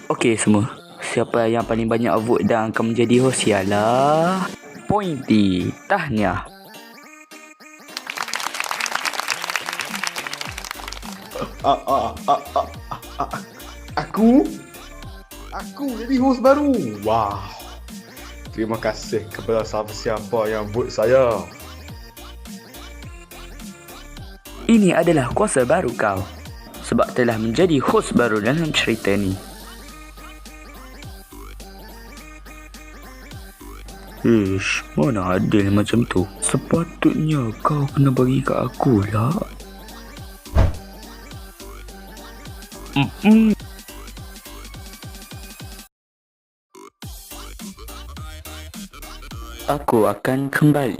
Okey semua. Siapa yang paling banyak vote dan akan menjadi host ialah Pointy. Tahniah. Aku jadi host baru. Wow. Terima kasih kepada siapa-siapa yang vote saya. Ini adalah kuasa baru kau. Sebab telah menjadi host baru dalam cerita ni. Ish, mana adil macam tu? Sepatutnya kau kena bagi kat aku lah. Aku akan kembali.